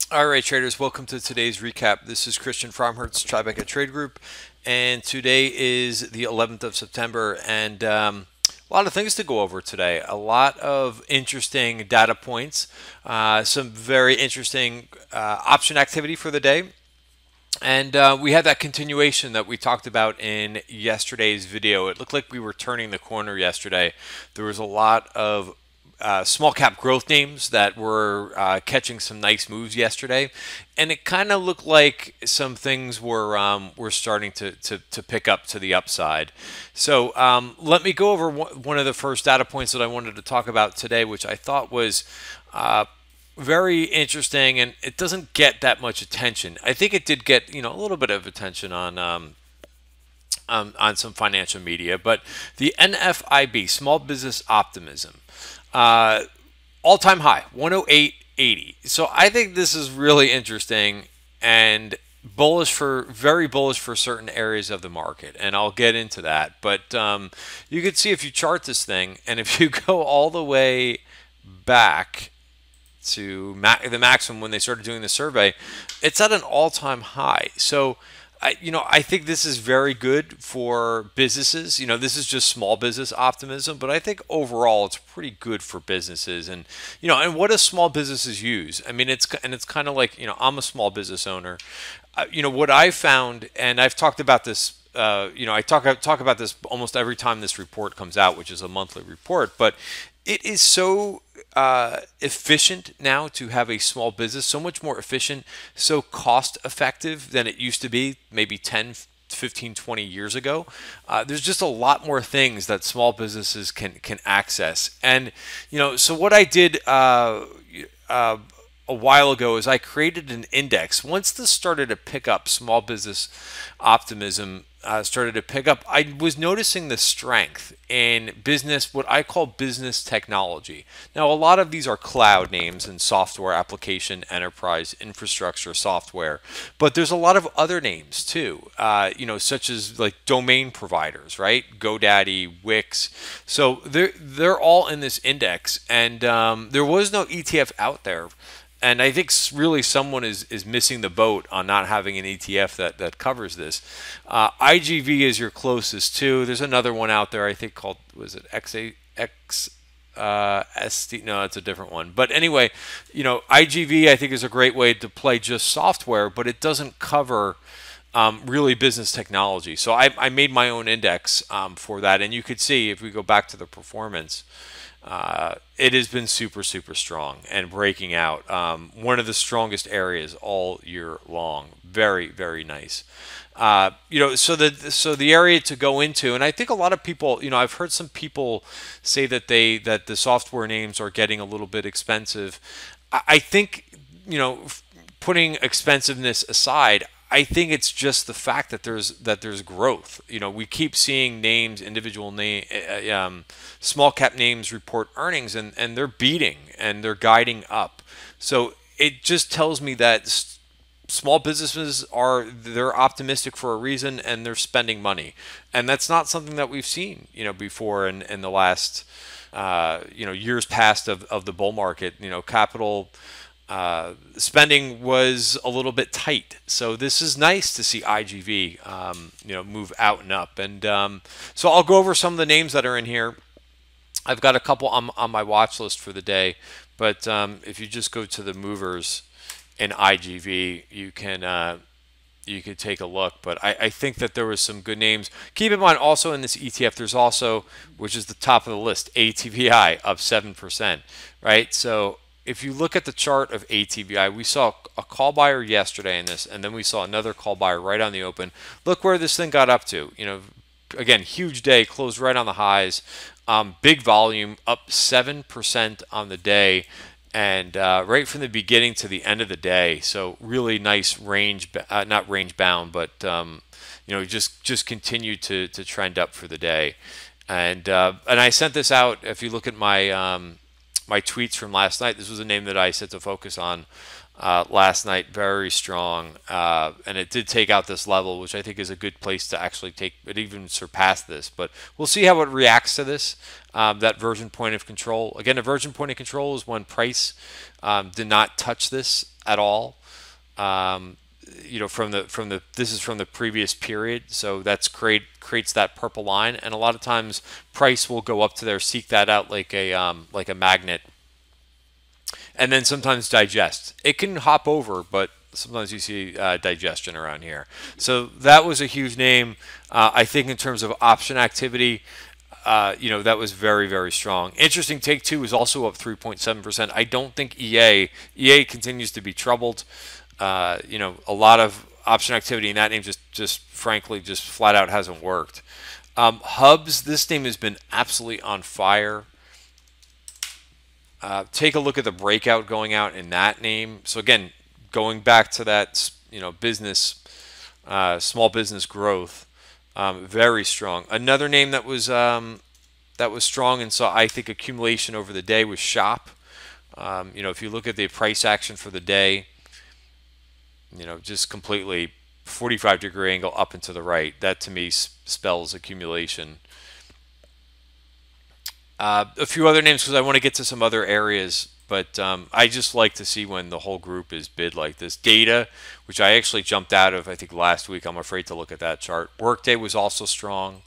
All right, traders, welcome to today's recap. This is Christian from Hertz Tribeca Trade Group, and today is the 11th of September, and a lot of things to go over today. A lot of interesting data points, some very interesting option activity for the day. And we had that continuation that we talked about in yesterday's video. It looked like we were turning the corner yesterday. There was a lot of small cap growth names that were catching some nice moves yesterday, and it kind of looked like some things were starting to pick up to the upside. So let me go over one of the first data points that I wanted to talk about today, which I thought was very interesting, and it doesn't get that much attention. I think it did get a little bit of attention on some financial media, but the NFIB, Small Business Optimism, uh, all-time high, 108.80. So I think this is really interesting and very bullish for certain areas of the market, and I'll get into that. But you can see if you chart this thing, and if you go all the way back to the maximum when they started doing the survey, it's at an all-time high. So I think this is very good for businesses. This is just small business optimism, but I think overall it's pretty good for businesses. And what do small businesses use? I mean, it's kind of like, I'm a small business owner. What I found, and I've talked about this. I talk about this almost every time this report comes out, which is a monthly report. But it is so efficient now to have a small business, so much more efficient, so cost effective than it used to be maybe 10, 15, 20 years ago. There's just a lot more things that small businesses can access. And, so what I did uh, a while ago is I created an index. Once this started to pick up, small business optimism started to pick up, I was noticing the strength in business, what I call business technology. Now, a lot of these are cloud names and software application, enterprise, infrastructure software, but there's a lot of other names too, such as like domain providers, right? GoDaddy, Wix. So they're all in this index, and there was no ETF out there. And I think really someone is missing the boat on not having an ETF that covers this. IGV is your closest too. There's another one out there I think called, was it XAX? ST, no, it's a different one. But anyway, IGV I think is a great way to play just software, but it doesn't cover really business technology. So I made my own index for that, and you could see if we go back to the performance. It has been super, super strong and breaking out. One of the strongest areas all year long. Very, very nice. So the area to go into, and I think a lot of people, I've heard some people say that the software names are getting a little bit expensive. I think, putting expensiveness aside, I think it's just the fact that there's growth. We keep seeing names, individual small cap names report earnings, and they're beating and they're guiding up. So it just tells me that small businesses they're optimistic for a reason, and they're spending money, and that's not something that we've seen before in the last years past of the bull market. Capital spending was a little bit tight, so this is nice to see IGV move out and up. And so I'll go over some of the names that are in here. I've got a couple on my watch list for the day, but if you just go to the movers in IGV, you could take a look. But I think that there was some good names. Keep in mind also in this ETF, there's also, which is the top of the list, ATVI up 7%, right? So if you look at the chart of ATVI, we saw a call buyer yesterday in this, and then we saw another call buyer right on the open. Look where this thing got up to. Again, huge day, closed right on the highs. Big volume, up 7% on the day, and right from the beginning to the end of the day. So really nice range, not range bound, but just continued to trend up for the day. And I sent this out. If you look at my my tweets from last night. This was a name that I set to focus on last night. Very strong, and it did take out this level, which I think is a good place to actually take it, even surpass this. But we'll see how it reacts to this. That version point of control. Again, a version point of control is when price did not touch this at all. From the this is from the previous period, so that's creates that purple line, and a lot of times price will go up to there, seek that out like a magnet, and then sometimes digest. It can hop over, but sometimes you see digestion around here. So that was a huge name. I think in terms of option activity, that was very, very strong. Interesting, Take Two was also up 3.7%. I don't think EA continues to be troubled. A lot of option activity in that name just frankly just flat out hasn't worked. Hubs, this name has been absolutely on fire. Take a look at the breakout going out in that name. So again, going back to that, business, small business growth, very strong. Another name that was strong and saw, I think, accumulation over the day was Shop. If you look at the price action for the day, just completely 45-degree angle up and to the right. That to me spells accumulation. A few other names because I want to get to some other areas, but I just like to see when the whole group is bid like this. Data, which I actually jumped out of, I think, last week. I'm afraid to look at that chart. Workday was also strong.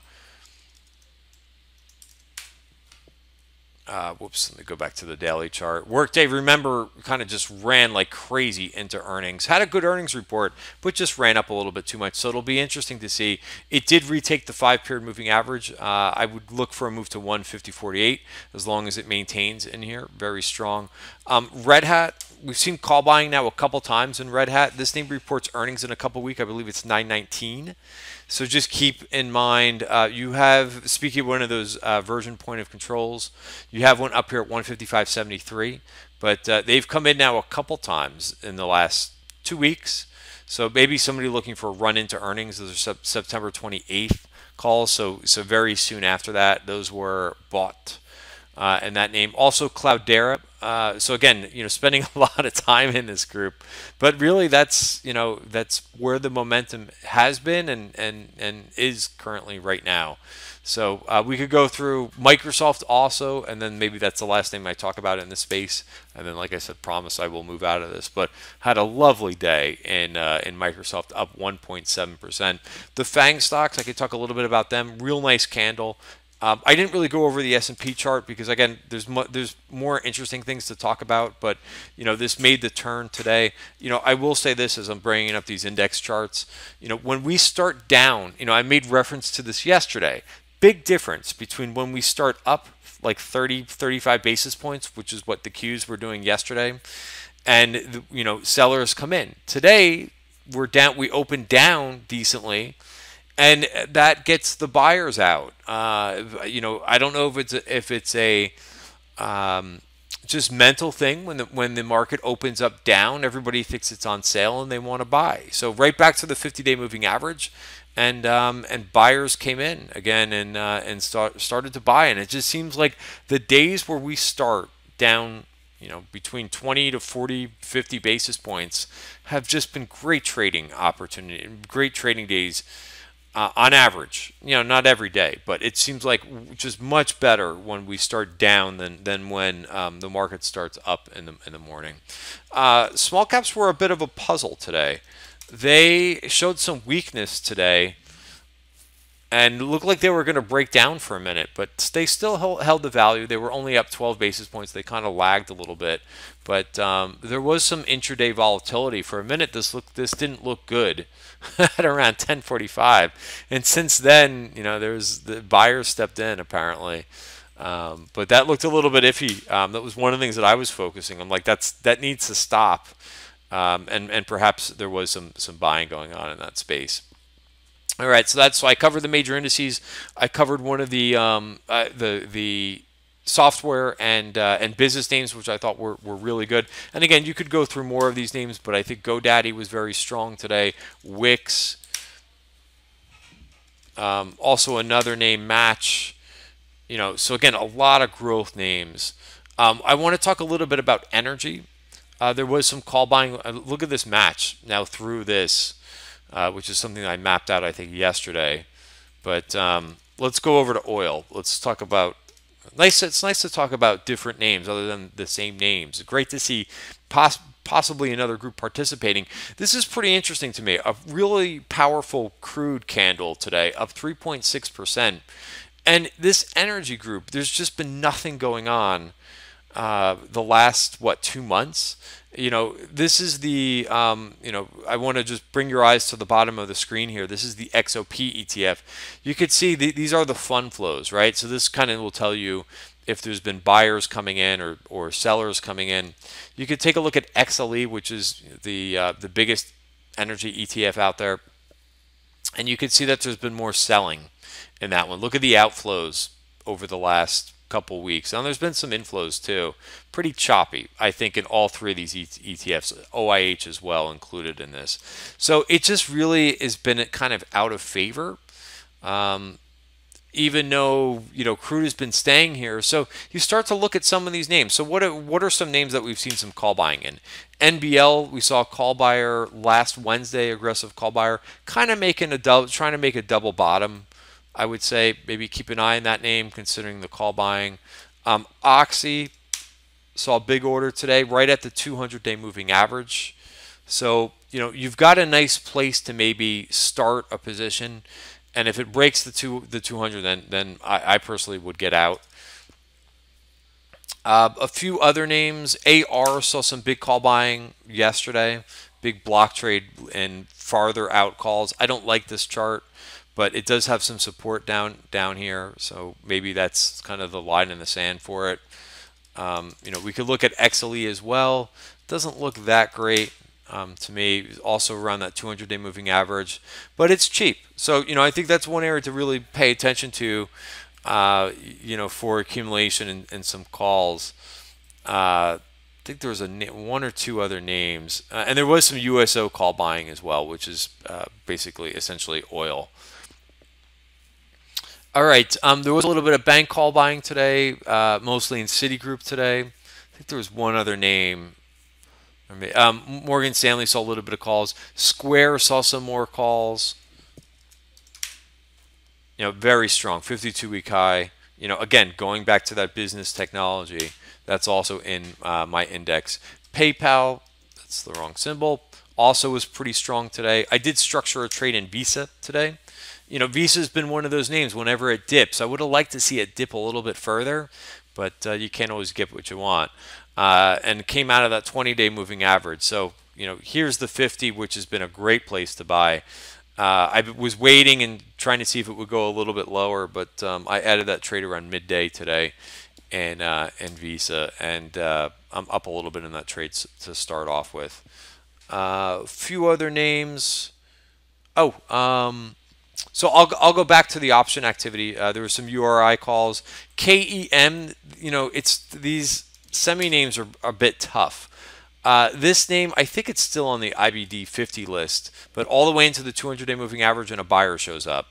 Whoops, let me go back to the daily chart. Workday, remember, kind of just ran like crazy into earnings. Had a good earnings report, but just ran up a little bit too much. So it'll be interesting to see. It did retake the 5-period moving average. I would look for a move to 150.48 as long as it maintains in here. Very strong. Red Hat, we've seen call buying now a couple times in Red Hat. This name reports earnings in a couple weeks. I believe it's 9/19. So just keep in mind, you have, speaking of one of those version point of controls, you have one up here at 155.73, but they've come in now a couple times in the last 2 weeks. So maybe somebody looking for a run into earnings. Those are September 28th calls, so very soon after that, those were bought. And that name also Cloudera. So again, spending a lot of time in this group, but really that's where the momentum has been and is currently right now. So we could go through Microsoft also, and then maybe that's the last name I talk about in this space. And then, like I said, promise I will move out of this. But had a lovely day in Microsoft, up 1.7%. The FANG stocks, I could talk a little bit about them. Real nice candle. I didn't really go over the S&P chart because, again, there's more interesting things to talk about. But, this made the turn today. I will say this as I'm bringing up these index charts. When we start down, I made reference to this yesterday. Big difference between when we start up like 30, 35 basis points, which is what the Qs were doing yesterday, and, sellers come in. Today, we're down. We opened down decently. And that gets the buyers out. I don't know if it's a just mental thing when the market opens up down, everybody thinks it's on sale and they want to buy. So right back to the 50-day moving average, and buyers came in again and started to buy. And it just seems like the days where we start down, between 20 to 40, 50 basis points have just been great trading opportunity, great trading days. On average, not every day, but it seems like just much better when we start down than when the market starts up in the morning. Small caps were a bit of a puzzle today. They showed some weakness today and looked like they were going to break down for a minute, but they still held the value. They were only up 12 basis points. They kind of lagged a little bit, but there was some intraday volatility. For a minute, this didn't look good at around 10:45, and since then, the buyers stepped in apparently, but that looked a little bit iffy. That was one of the things that I was focusing. I'm like, that needs to stop, and perhaps there was some buying going on in that space. All right, so I covered the major indices. I covered one of the software and business names, which I thought were really good. And again, you could go through more of these names, but I think GoDaddy was very strong today. Wix, also another name, Match. So again, a lot of growth names. I want to talk a little bit about energy. There was some call buying. Look at this match now through this, which is something I mapped out, I think, yesterday. But let's go over to oil. Let's talk about It's nice to talk about different names other than the same names. Great to see possibly another group participating. This is pretty interesting to me. A really powerful crude candle today, up 3.6%. And this energy group, there's just been nothing going on the last, 2 months. This is the, I want to just bring your eyes to the bottom of the screen here. This is the XOP ETF. You could see these are the fund flows, right? So this kind of will tell you if there's been buyers coming in or sellers coming in. You could take a look at XLE, which is the biggest energy ETF out there. And you can see that there's been more selling in that one. Look at the outflows over the last couple weeks. Now there's been some inflows too. Pretty choppy, I think, in all three of these ETFs. OIH as well included in this. So it just really has been kind of out of favor. Even though crude has been staying here, so you start to look at some of these names. So what are some names that we've seen some call buying in? NBL, we saw a call buyer last Wednesday, aggressive call buyer, kind of trying to make a double bottom. I would say maybe keep an eye on that name considering the call buying. Oxy saw a big order today, right at the 200-day moving average. So you've got a nice place to maybe start a position. And if it breaks the 200, then I personally would get out. A few other names. AR saw some big call buying yesterday. Big block trade and farther out calls. I don't like this chart, but it does have some support down here. So maybe that's kind of the line in the sand for it. We could look at XLE as well. Doesn't look that great. To me, also around that 200-day moving average, but it's cheap. So, I think that's one area to really pay attention to, for accumulation and some calls. I think there was one or two other names, and there was some USO call buying as well, which is basically essentially oil. All right, there was a little bit of bank call buying today, mostly in Citigroup today. I think there was one other name. Morgan Stanley saw a little bit of calls. Square saw some more calls. Very strong, 52-week high. Again, going back to that business technology, that's also in my index. PayPal, that's the wrong symbol, also was pretty strong today. I did structure a trade in Visa today. Visa's been one of those names whenever it dips. I would have liked to see it dip a little bit further, but you can't always get what you want. And came out of that 20-day moving average. So, here's the 50, which has been a great place to buy. I was waiting and trying to see if it would go a little bit lower, but I added that trade around midday today in Visa, and I'm up a little bit in that trade to start off with. A few other names. So I'll go back to the option activity. There were some URI calls. KEM, it's these semi names are a bit tough. This name, I think it's still on the IBD 50 list, but all the way into the 200-day moving average and a buyer shows up.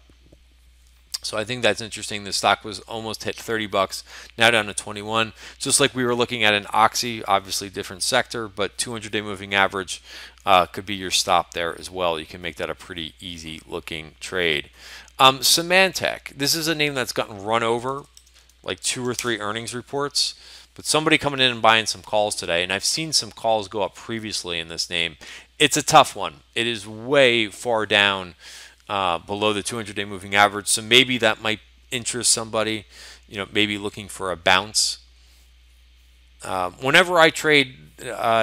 So I think that's interesting. The stock was almost hit 30 bucks, now down to 21. Just like we were looking at an Oxy, obviously different sector, but 200-day moving average could be your stop there as well. You can make that a pretty easy looking trade. Symantec, this is a name that's gotten run over like 2 or 3 earnings reports. But somebody coming in and buying some calls today, and I've seen some calls go up previously in this name. It's a tough one. It is way far down below the 200-day moving average, so maybe that might interest somebody, maybe looking for a bounce. Whenever I trade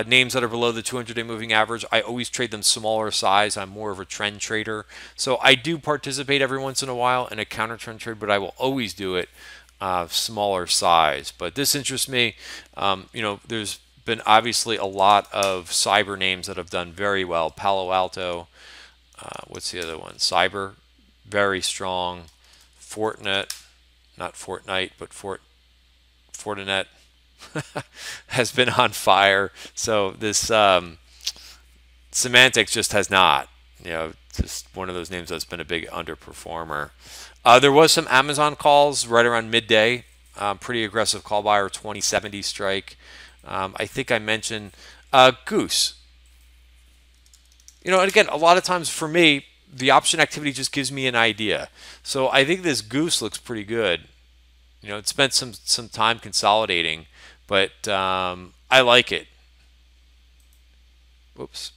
names that are below the 200-day moving average, I always trade them smaller size. I'm more of a trend trader. So I do participate every once in a while in a counter trend trade, but I will always do it smaller size. But this interests me. There's been obviously a lot of cyber names that have done very well. Palo Alto, what's the other one? Cyber, very strong. Fortinet, not Fortnite, but Fortinet has been on fire. So this Symantec just has not. Just one of those names that's been a big underperformer. There was some Amazon calls right around midday. Pretty aggressive call buyer, 2070 strike. I think I mentioned Goose. And again, a lot of times for me, the option activity just gives me an idea. So I think this Goose looks pretty good. It spent some time consolidating, but I like it. Whoops.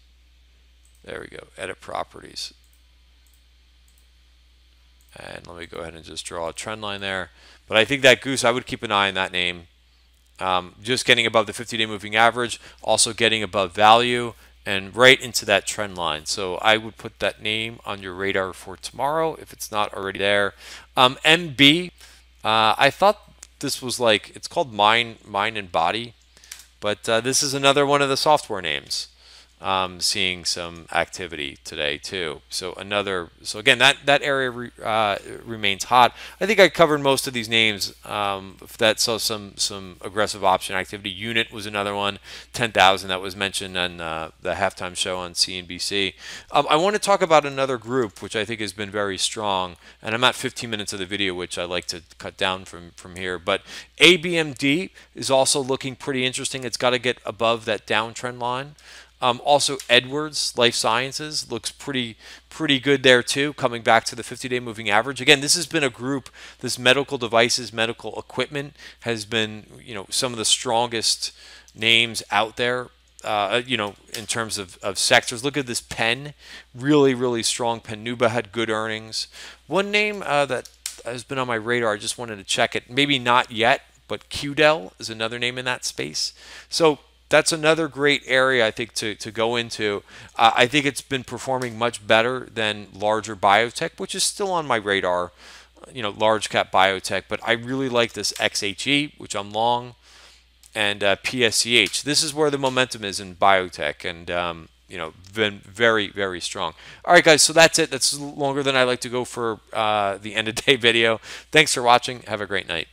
There we go. Edit properties. And let me go ahead and just draw a trend line there. But I think that Goose, I would keep an eye on that name. Just getting above the 50-day moving average, also getting above value, and right into that trend line. So I would put that name on your radar for tomorrow if it's not already there. MB, I thought this was like, it's called Mind and Body, but this is another one of the software names. Seeing some activity today too. So again, that area remains hot. I think I covered most of these names that saw some aggressive option activity. Unit was another one, 10,000 that was mentioned on the halftime show on CNBC. I want to talk about another group which I think has been very strong, and I'm at 15 minutes of the video, which I like to cut down from here. But ABMD is also looking pretty interesting. It's got to get above that downtrend line. Also, Edwards Life Sciences looks pretty good there too, coming back to the 50-day moving average. Again, this has been a group, this medical devices, medical equipment has been, some of the strongest names out there, in terms of sectors. Look at this Penn, really strong. Penuba had good earnings. One name that has been on my radar, I just wanted to check it, maybe not yet, but QDEL is another name in that space. So that's another great area, I think, to go into. I think it's been performing much better than larger biotech, which is still on my radar, large cap biotech. But I really like this XHE, which I'm long, and PSCH. This is where the momentum is in biotech, and been very strong. All right, guys, so that's it. That's longer than I like to go for the end of day video. Thanks for watching. Have a great night.